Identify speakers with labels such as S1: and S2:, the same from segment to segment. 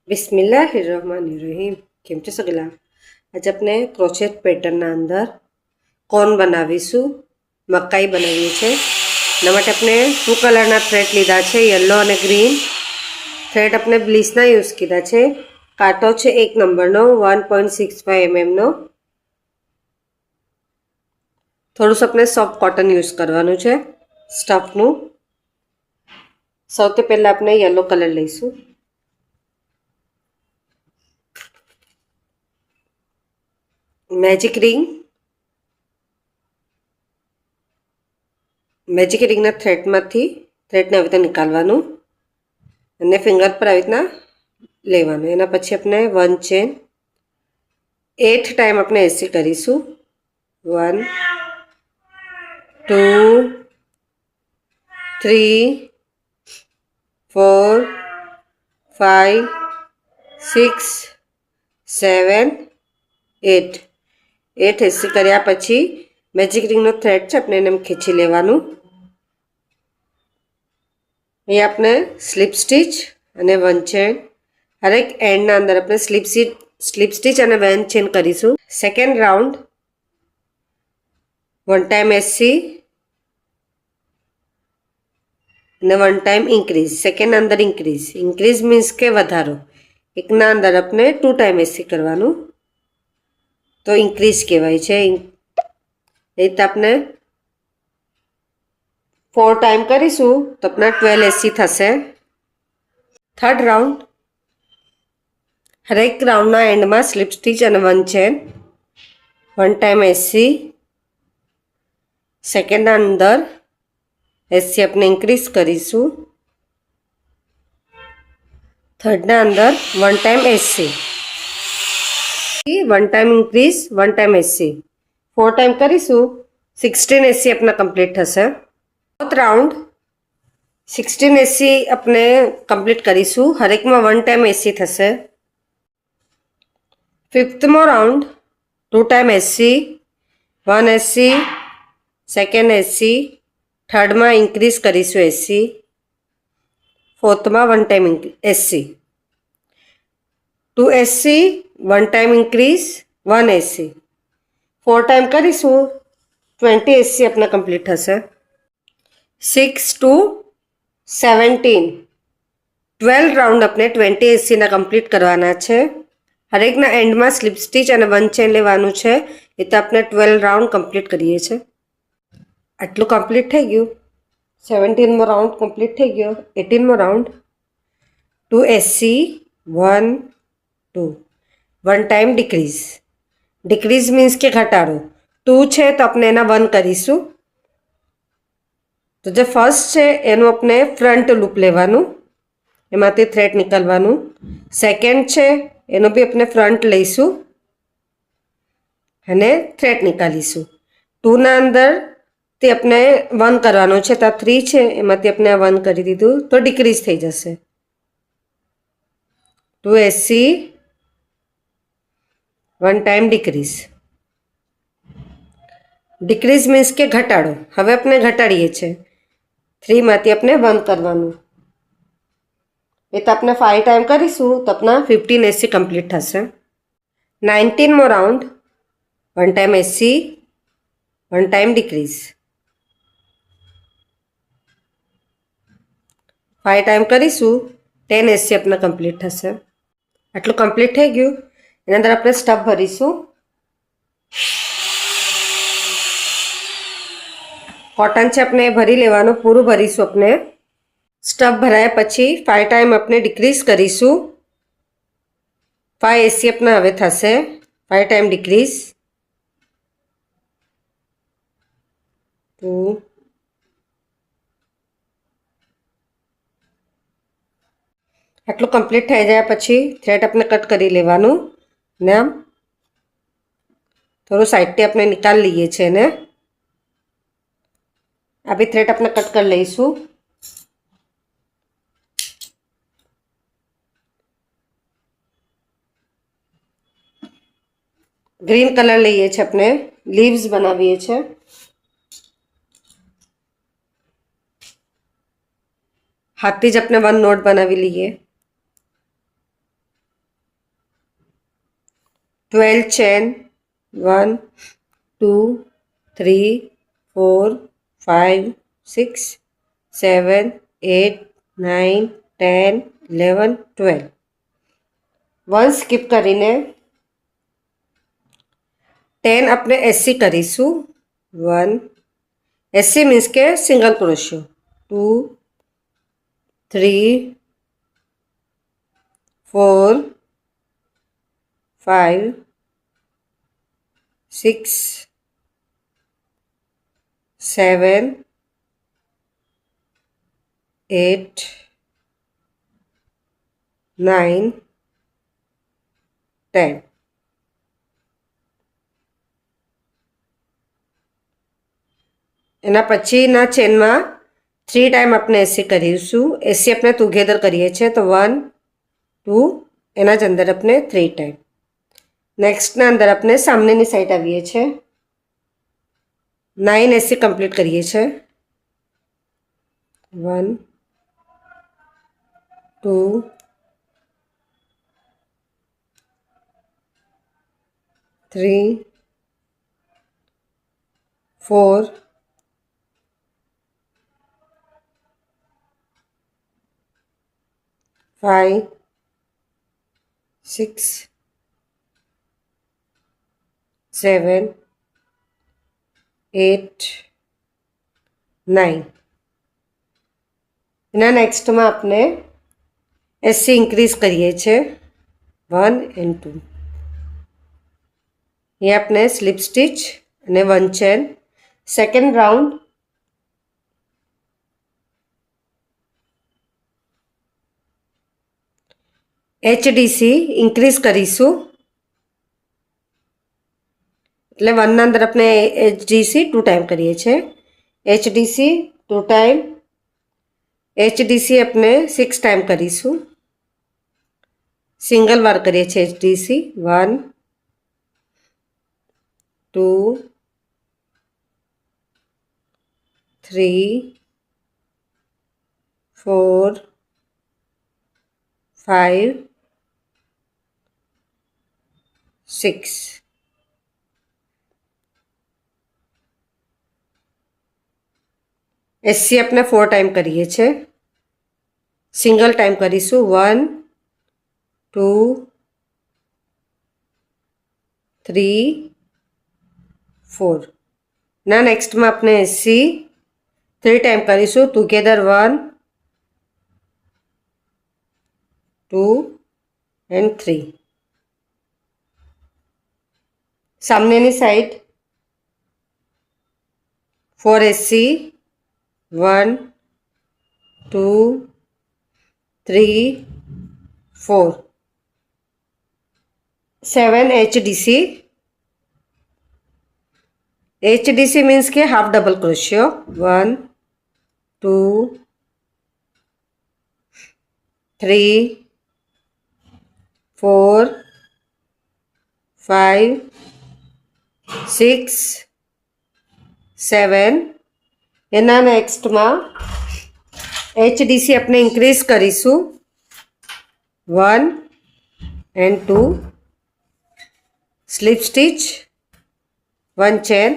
S1: बिस्मिल्लाहिर्रहमानिर्रहीम। केम छो सगला? आज अपने क्रोचेट पेटर्न अंदर कोन बनावीशू, मकाई बनावी छे। एना माटे अपने 2 कलरना थ्रेड लीधा छे, येलो और ग्रीन। थ्रेड अपने ब्लीसना यूज कीधा छे। कांटो छे 1 नंबरनो 1.65 mm नो। थोड़ुं अपने सॉफ्ट कॉटन यूज करवानुं छे स्टफनुं। सौथी पहला अपने येलो कलर लईशुं। મેજિક રિંગના થ્રેડમાંથી થ્રેડને આવી રીતે નીકાળવાનું અને ફિંગર પર આવી રીતના લેવાનું। એના પછી આપણે 1 ચેન 8 ટાઈમ આપણે એસી કરીશું। 1 2 3 4 5 6 7 8 એસી કર્યા પછી મેજિક રિંગનો થ્રેડ છે આપણે એને ખેંચી લેવાનું। અહીં આપણે સ્લીપ સ્ટીચ અને 1 ચેન, હરેક એન્ડના અંદર આપણે સ્લીપ સ્ટીચ અને 1 ચેન કરીશું। સેકન્ડ રાઉન્ડ 1 ટાઈમ એસી અને 1 ટાઈમ ઇન્ક્રીઝ। સેકન્ડ અંદર ઇન્ક્રીઝ મીન્સ કે વધારો। એકના અંદર આપણે 2 ટાઈમ એસી કરવાનું તો ઇન્ક્રીઝ કહેવાય છે। એ રીતે આપણે 4 ટાઈમ કરીશું તો આપણા 12 એસી થશે। થર્ડ રાઉન્ડ હરેક રાઉન્ડના એન્ડમાં સ્લીપ સ્ટીચ અને 1 ચેન, 1 ટાઈમ એસી, સેકન્ડના અંદર એસી આપણે ઇન્ક્રીઝ કરીશું, થર્ડના અંદર 1 time SC, 1 time increase, 1 time SC, 4 time કરીશું 16 એસી આપણા કમ્પ્લીટ થશે। फोर्थ राउंड 16 एसी अपने कम्प्लीट करीशू, हरेक में 1 टाइम एसी थशे। फिफ्थमो round 2 time SC, 1 SC, second SC, third में इंक्रीज करीशू एसी, फोर्थ में 1 time SC, 2 SC, 1 time increase, 1 SC, 4 time करीशू 20 एसी अपना कम्प्लीट थशे। 6 to 17 12 राउंड अपने 20 एसी ना कम्प्लीट करवाना है। हरेक ना एंड में स्लीप स्टीच और 1 चेन लेवानुं छे। ए तो अपने 12 राउंड कम्प्लीट करीए छे। आटलू कम्प्लीट थई गयुं। 17मो राउंड कम्प्लीट थई गयो। 18मो round 2 SC 1 2 1 time decrease means के घटाड़ो। 2 छे तो अपने एना 1 करीशुं। तो जो फर्स्ट है एनु अपने फ्रंट लूप लेवानुं, एमांथी थ्रेड निकालवानुं। सेकेंड है एनु भी अपने फ्रंट लईशुं अने थ्रेड निकालीशुं। 2 ना अंदर ते अपने 1 करवानुं छे, तो 3 है एमांथी अपने 1 करी दीधुं तो डिक्रीज थई जशे। 2 एसी 1 टाइम डिक्रीज मीन्स के घटाड़ो। हवे अपने घटाड़ीए छे। 3 मांथी अपने 1 करवानुं। ए तो अपने 5 टाइम करीशुं तो अपना 15 एसी कम्प्लीट थशे। 19मो round 1 time SC 1 time decrease, 5 time करीशुं 10 एसी अपना कम्प्लीट थशे। आटलू कम्प्लीट थई गयुं। एना अंदर अपने स्टफ भरीशुं। कॉटन से अपने भरी लेवानुं, पूरुं भरीशुं। अपने स्टफ भराया पछी 5 टाइम अपने डिक्रीज करीशुं। 5 एसी अपना हवे थशे। 5 टाइम डिक्रीज 2 आटलू कम्प्लीट थई जाय पछी थ्रेड अपने कट करी लेवानुं ने आम थोड़ुं साइडथी अपने निकाल लीए छे ने अभी थ्रेड अपने कट कर लईशू। ग्रीन कलर लीए छे, अपने लीव्स बनावीए छे। हाथथी ज अपने 1 नोट बनावी लीए। 12 chain 1 2 3 4 5 6 7 8 9 10 11 12 1 સ્કીપ કરીને 10 આપણે એસસી કરીશું 1 એસસી મીન્સ કે સિંગલ ક્રોશિયો 2 3 4 5 6 7 8 9 10 એના પછીના ચેનમાં 3 ટાઈમ આપણે એસી કરીશું એસી આપણે ટુગેધર કરીએ છીએ તો 1 2 એના જ અંદર આપણે 3 ટાઈમ નેક્સ્ટના અંદર આપણે સામનેની સાઈડ આવીએ છીએ 9 એસી કમ્પ્લીટ કરીએ છીએ 1 2 3 4 5 6 7 8 9 એના નેક્સ્ટમાં આપણે એસસી ઇન્ક્રીઝ કરીએ છીએ 1 and 2 ये अपने स्लिप स्टिच અને 1 ચેન સેકન્ડ રાઉન્ડ એચડીસી ઇન્ક્રીઝ કરીશું એટલે 1 ના અંદર આપણે એચડીસી 2 ટાઈમ કરીએ છીએ એચડીસી 2 ટાઈમ એચડીસી આપણે 6 ટાઈમ કરીશું સિંગલ વાર કરીએ છીએ એચડીસી 1 2 3 4 5 6 એસસી આપણે 4 ટાઈમ કરીએ છીએ સિંગલ ટાઈમ કરીશું 1 2 3 4 ના નેક્સ્ટમાં આપણે એસસી 3 ટાઈમ કરીશું ટુગેધર 1 2 and 3 સામનેની side 4 SC 1 2 3 4 7 HDC HDC means के हाफ डबल क्रोशियो 1 2 3 4 5 6 7 એના નેક્સ્ટમાં એચડીસી આપણે ઇન્ક્રીઝ કરીશું 1 and 2 સ્લીપ સ્ટીચ 1 ચેન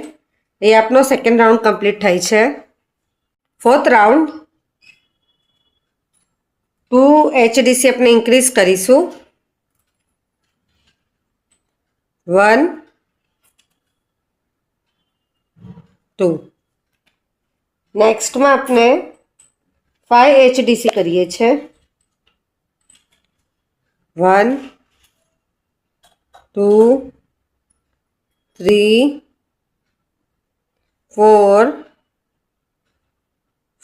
S1: એ આપનો સેકન્ડ રાઉન્ડ કમ્પ્લીટ થાય છે ફોર્થ રાઉન્ડ 2 એચડીસી આપણે ઇન્ક્રીઝ કરીશું 1 2 નેક્સ્ટમાં આપણે 5 એચડીસી કરીએ છીએ 1 2 3 4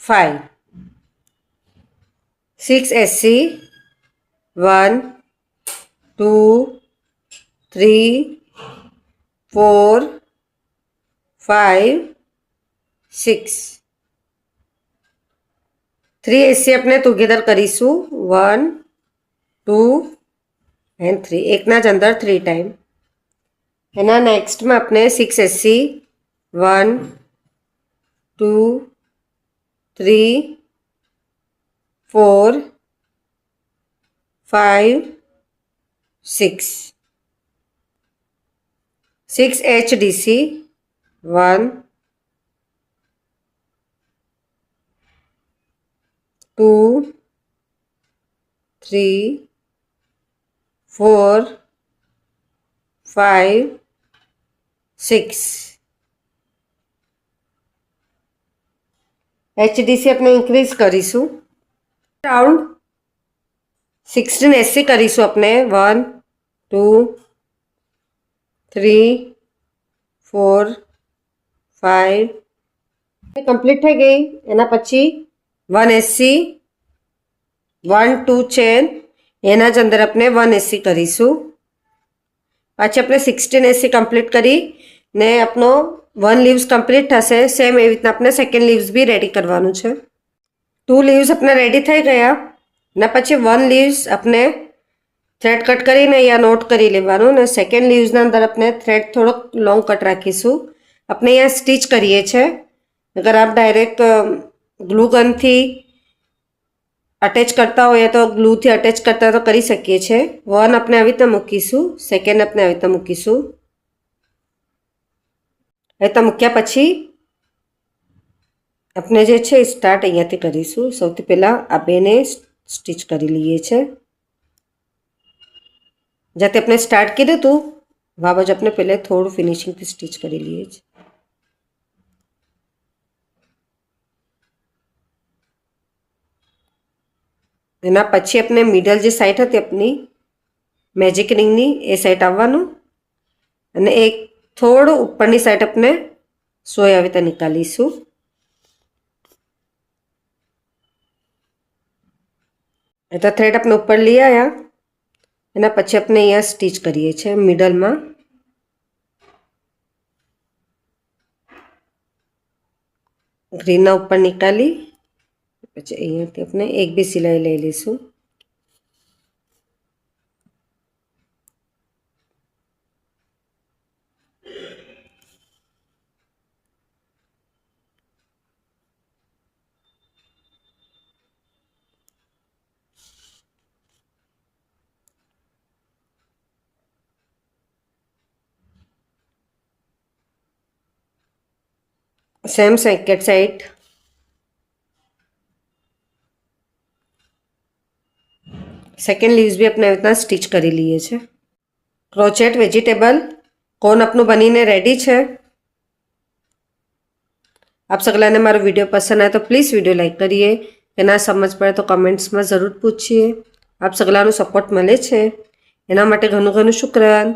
S1: 5 6 एससी 1 2 3 4 5 6 3 એસસી આપણે ટુગેધર કરીશું 1 2 and 3 એકના જ અંદર 3 ટાઈમ એના નેક્સ્ટમાં આપણે 6 એસસી 1 2 3 4 5 6 6 HDC 1 2 3 4 5 6 HDC આપણે ઇન્ક્રીઝ કરીશું રાઉન્ડ 16 SC કરીશું આપણે 1 2 3 4 5 કમ્પ્લીટ થઈ ગઈ એના પછી 1 SC 1 2 ચેન એના જ અંદર આપણે 1 SC કરીશું પાછી આપણે 16 SC કમ્પ્લીટ કરી ને આપણો 1 લીવ્સ કમ્પ્લીટ થશે સેમ એવી રીતના આપણે સેકન્ડ લીવ્સ બી રેડી કરવાનું છે 2 લીવ્સ આપણે રેડી થઈ ગયા ને પછી 1 લીવ્સ આપણે થ્રેડ કટ કરીને અહીંયા નોટ કરી લેવાનું ને સેકન્ડ લીવ્સના અંદર આપણે થ્રેડ થોડોક લોંગ કટ રાખીશું આપણે અહીંયા સ્ટીચ કરીએ છીએ અગર આપ ડાયરેક્ટ ગ્લુ ગનથી અટેચ કરતા હોઈએ તો ગ્લુથી અટેચ કરતા તો કરી શકીએ છીએ 1 આપણે આવી રીતે મૂકીશું સેકન્ડ આપણે આવી રીતે મૂકીશું આવી રીતે મૂક્યા પછી આપણે જે છે સ્ટાર્ટ અહીંયાથી કરીશું સૌથી પહેલાં આ બેને સ્ટીચ કરી લઈએ છીએ જાતે આપણે સ્ટાર્ટ કર્યું હતું વા બાજુ આપણે પહેલે થોડું ફિનિશિંગથી સ્ટીચ કરી લઈએ છીએ એના પછી આપણે મિડલ જે સાઈડ હતી આપણી મેજિક રિંગની એ સાઈડ આવવાનું અને એક થોડું ઉપરની સાઈડ આપણે સોય આવી રીતે નીકાળીશું એટલે થ્રેડ આપણે ઉપર લઈ આવ્યા એના પછી આપણે અહીંયા સ્ટીચ કરીએ છીએ મિડલમાં ગ્રીનના ઉપર નીકાળી પછી અહીંયાથી આપણે એક બી સિલાઈ લઈ લઈશું same second side second leaves भी अपने इतना स्टीच करी लिए छे क्रोचेट वेजिटेबल कोन अपनों बनीने रेडी है आप सगला ने मारो वीडियो पसंद आए तो प्लीज़ वीडियो लाइक करिए कि ना समझ पड़े तो कमेंट्स में जरूर पूछिए आप सगलानो सपोर्ट मळे छे एना माटे घणुं घणुं शुक्रान।